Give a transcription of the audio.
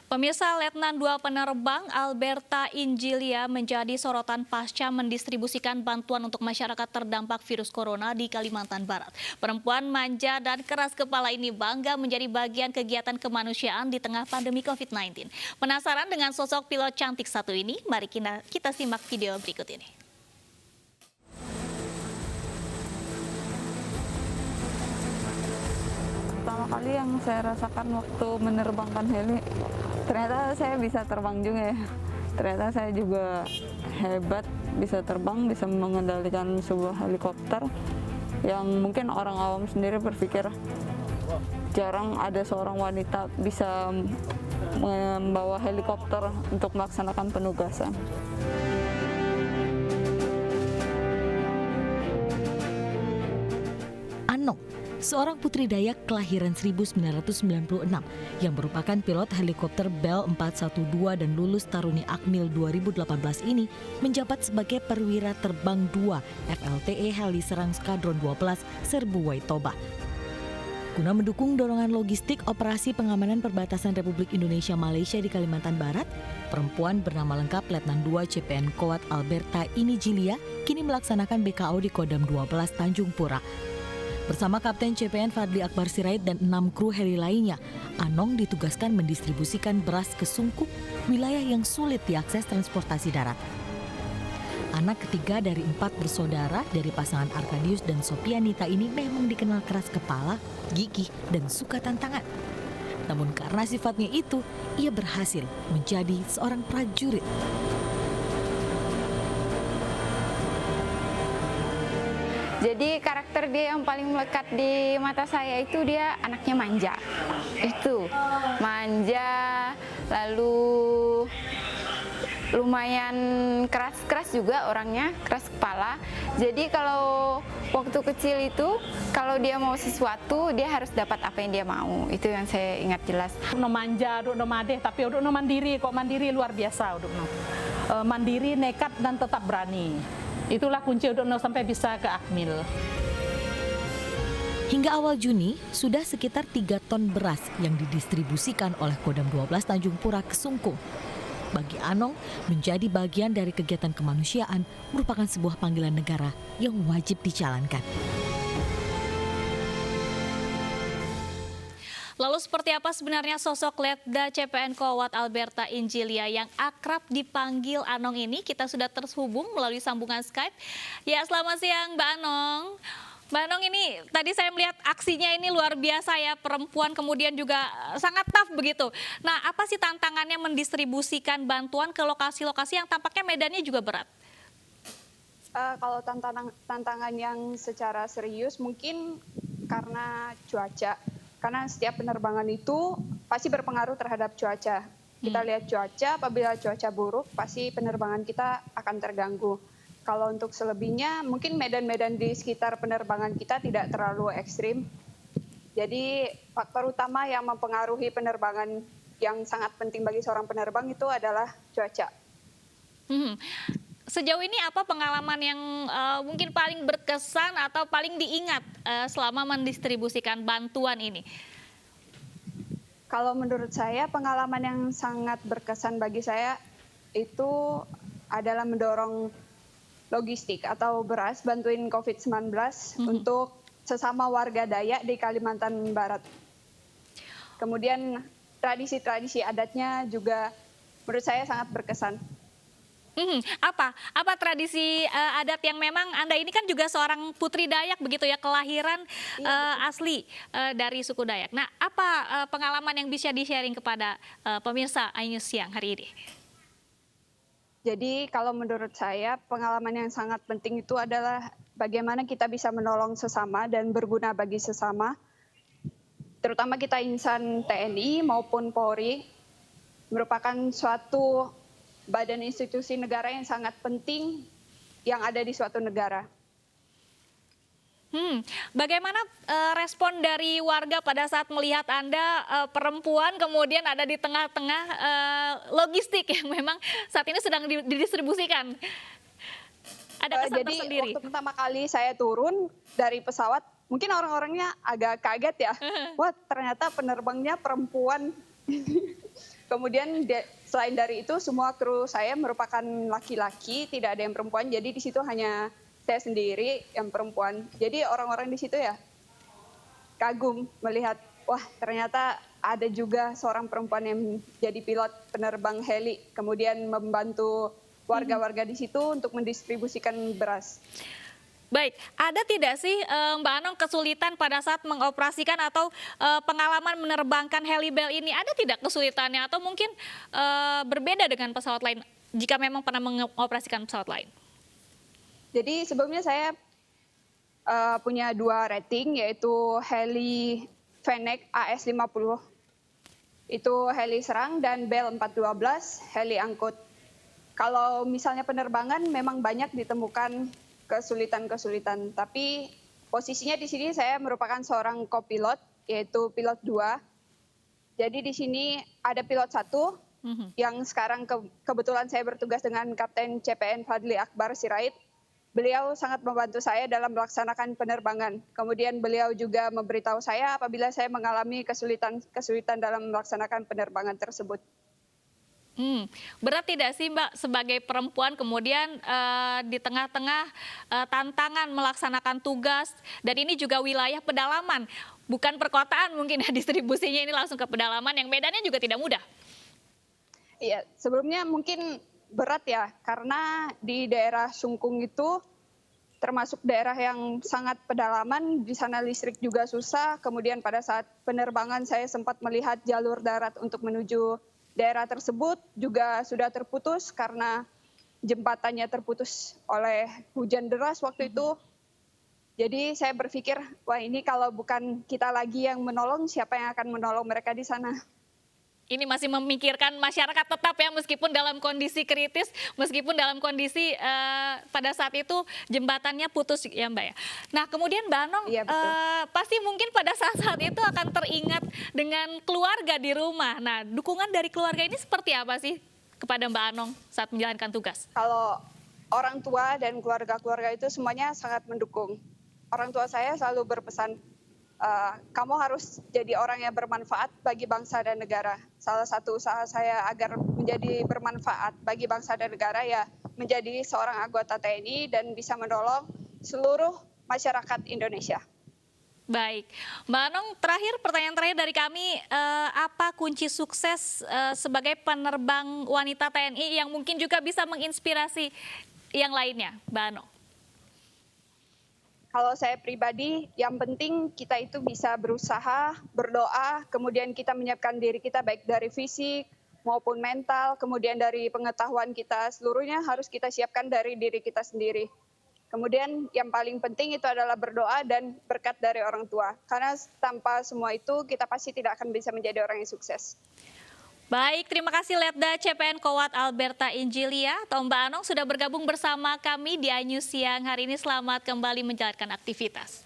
Pemirsa, Letnan 2 penerbang Alberta Injilia menjadi sorotan pasca mendistribusikan bantuan untuk masyarakat terdampak virus corona di Kalimantan Barat. Perempuan manja dan keras kepala ini bangga menjadi bagian kegiatan kemanusiaan di tengah pandemi COVID-19. Penasaran dengan sosok pilot cantik satu ini? Mari kita simak video berikut ini. Pertama kali yang saya rasakan waktu menerbangkan heli, ternyata saya bisa terbang juga ya. Ternyata saya juga hebat, bisa terbang, bisa mengendalikan sebuah helikopter yang mungkin orang awam sendiri berpikir jarang ada seorang wanita bisa membawa helikopter untuk melaksanakan penugasan. Anong, seorang putri Dayak kelahiran 1996 yang merupakan pilot helikopter Bell 412 dan lulus Taruni Akmil 2018 ini menjabat sebagai perwira terbang 2 FLTE Heli Serang Skadron 12 Serbu Waitoba. Guna mendukung dorongan logistik operasi pengamanan perbatasan Republik Indonesia Malaysia di Kalimantan Barat, perempuan bernama lengkap Letnan 2 CPN Kowat Alberta Injilia kini melaksanakan BKO di Kodam 12 Tanjung Pura. Bersama Kapten CPN Fadli Akbar Sirait dan 6 kru heli lainnya, Anong ditugaskan mendistribusikan beras ke Sungkup, wilayah yang sulit diakses transportasi darat. Anak ketiga dari 4 bersaudara dari pasangan Arkadius dan Sopianita ini memang dikenal keras kepala, gigih, dan suka tantangan. Namun karena sifatnya itu, ia berhasil menjadi seorang prajurit. Jadi karakter dia yang paling melekat di mata saya itu dia anaknya manja. Itu manja, lalu lumayan keras juga orangnya, keras kepala. Jadi kalau waktu kecil itu kalau dia mau sesuatu dia harus dapat apa yang dia mau. Itu yang saya ingat jelas. No manja, no madeh, tapi no mandiri, kok mandiri luar biasa. Mandiri, nekat dan tetap berani. Itulah kunci untuk sampai bisa ke Akmil. Hingga awal Juni, sudah sekitar 3 ton beras yang didistribusikan oleh Kodam 12 Tanjung Pura ke Sungkung. Bagi Anong, menjadi bagian dari kegiatan kemanusiaan merupakan sebuah panggilan negara yang wajib dijalankan. Lalu seperti apa sebenarnya sosok Letda CPN Kowat Alberta Injilia yang akrab dipanggil Anong ini? Kita sudah terhubung melalui sambungan Skype. Ya, selamat siang Mbak Anong. Mbak Anong, ini tadi saya melihat aksinya ini luar biasa ya, perempuan kemudian juga sangat tough begitu. Nah, apa sih tantangannya mendistribusikan bantuan ke lokasi-lokasi yang tampaknya medannya juga berat? Kalau tantangan yang secara serius mungkin karena cuaca. Karena setiap penerbangan itu pasti berpengaruh terhadap cuaca. Kita lihat cuaca, apabila cuaca buruk pasti penerbangan kita akan terganggu. Kalau untuk selebihnya mungkin medan-medan di sekitar penerbangan kita tidak terlalu ekstrim. Jadi faktor utama yang mempengaruhi penerbangan yang sangat penting bagi seorang penerbang itu adalah cuaca. Sejauh ini apa pengalaman yang mungkin paling berkesan atau paling diingat selama mendistribusikan bantuan ini? Kalau menurut saya pengalaman yang sangat berkesan bagi saya itu adalah mendorong logistik atau beras bantuin COVID-19 untuk sesama warga Dayak di Kalimantan Barat. Kemudian tradisi-tradisi adatnya juga menurut saya sangat berkesan. Apa tradisi adat yang memang Anda ini kan juga seorang putri Dayak begitu ya, kelahiran asli dari suku Dayak. Nah, apa pengalaman yang bisa di-sharing kepada pemirsa iNews siang hari ini? Jadi kalau menurut saya pengalaman yang sangat penting itu adalah bagaimana kita bisa menolong sesama dan berguna bagi sesama. Terutama kita insan TNI maupun Polri merupakan suatu badan institusi negara yang sangat penting yang ada di suatu negara. Bagaimana respon dari warga pada saat melihat Anda perempuan kemudian ada di tengah-tengah logistik yang memang saat ini sedang didistribusikan? Ada kesan tersendiri? Waktu pertama kali saya turun dari pesawat, mungkin orang-orangnya agak kaget ya. Wah, ternyata penerbangnya perempuan. Kemudian selain dari itu semua kru saya merupakan laki-laki, tidak ada yang perempuan. Jadi di situ hanya saya sendiri yang perempuan. Jadi orang-orang di situ ya kagum melihat, wah ternyata ada juga seorang perempuan yang jadi pilot penerbang heli, kemudian membantu warga-warga di situ untuk mendistribusikan beras. Baik, ada tidak sih Mbak Anong kesulitan pada saat mengoperasikan atau pengalaman menerbangkan Helibel ini? Ada tidak kesulitannya atau mungkin berbeda dengan pesawat lain jika memang pernah mengoperasikan pesawat lain? Jadi sebelumnya saya punya 2 rating, yaitu heli Fennec AS-50, itu heli serang, dan Bell 412, heli angkut. Kalau misalnya penerbangan memang banyak ditemukan kesulitan-kesulitan, tapi posisinya di sini saya merupakan seorang kopilot, yaitu pilot 2. Jadi di sini ada pilot 1 yang sekarang kebetulan saya bertugas dengan Kapten CPN Fadli Akbar Sirait. Beliau sangat membantu saya dalam melaksanakan penerbangan. Kemudian beliau juga memberitahu saya apabila saya mengalami kesulitan dalam melaksanakan penerbangan tersebut. Berat tidak sih Mbak sebagai perempuan kemudian di tengah-tengah tantangan melaksanakan tugas, dan ini juga wilayah pedalaman, bukan perkotaan mungkin ya, distribusinya ini langsung ke pedalaman yang medannya juga tidak mudah. Iya, sebelumnya mungkin berat ya, karena di daerah Sungkung itu termasuk daerah yang sangat pedalaman, di sana listrik juga susah. Kemudian pada saat penerbangan saya sempat melihat jalur darat untuk menuju daerah tersebut juga sudah terputus karena jembatannya terputus oleh hujan deras waktu itu. Jadi saya berpikir, wah ini kalau bukan kita lagi yang menolong, siapa yang akan menolong mereka di sana? Ini masih memikirkan masyarakat tetap ya, meskipun dalam kondisi kritis, meskipun dalam kondisi pada saat itu jembatannya putus ya Mbak ya. Nah kemudian Mbak Anong Iya, pasti mungkin pada saat itu akan teringat dengan keluarga di rumah. Nah dukungan dari keluarga ini seperti apa sih kepada Mbak Anong saat menjalankan tugas? Kalau orang tua dan keluarga-keluarga itu semuanya sangat mendukung. Orang tua saya selalu berpesan, kamu harus jadi orang yang bermanfaat bagi bangsa dan negara. Salah satu usaha saya agar menjadi bermanfaat bagi bangsa dan negara ya menjadi seorang anggota TNI dan bisa menolong seluruh masyarakat Indonesia. Baik, Mbak Anong, pertanyaan terakhir dari kami, apa kunci sukses sebagai penerbang wanita TNI yang mungkin juga bisa menginspirasi yang lainnya, Mbak Anong? Kalau saya pribadi, yang penting kita itu bisa berusaha, berdoa, kemudian kita menyiapkan diri kita baik dari fisik maupun mental, kemudian dari pengetahuan kita, seluruhnya harus kita siapkan dari diri kita sendiri. Kemudian yang paling penting itu adalah berdoa dan berkat dari orang tua. Karena tanpa semua itu kita pasti tidak akan bisa menjadi orang yang sukses. Baik, terima kasih Letda CPN Kowat Alberta Injilia atau Mbak Anong sudah bergabung bersama kami di iNews siang hari ini. Selamat kembali menjalankan aktivitas.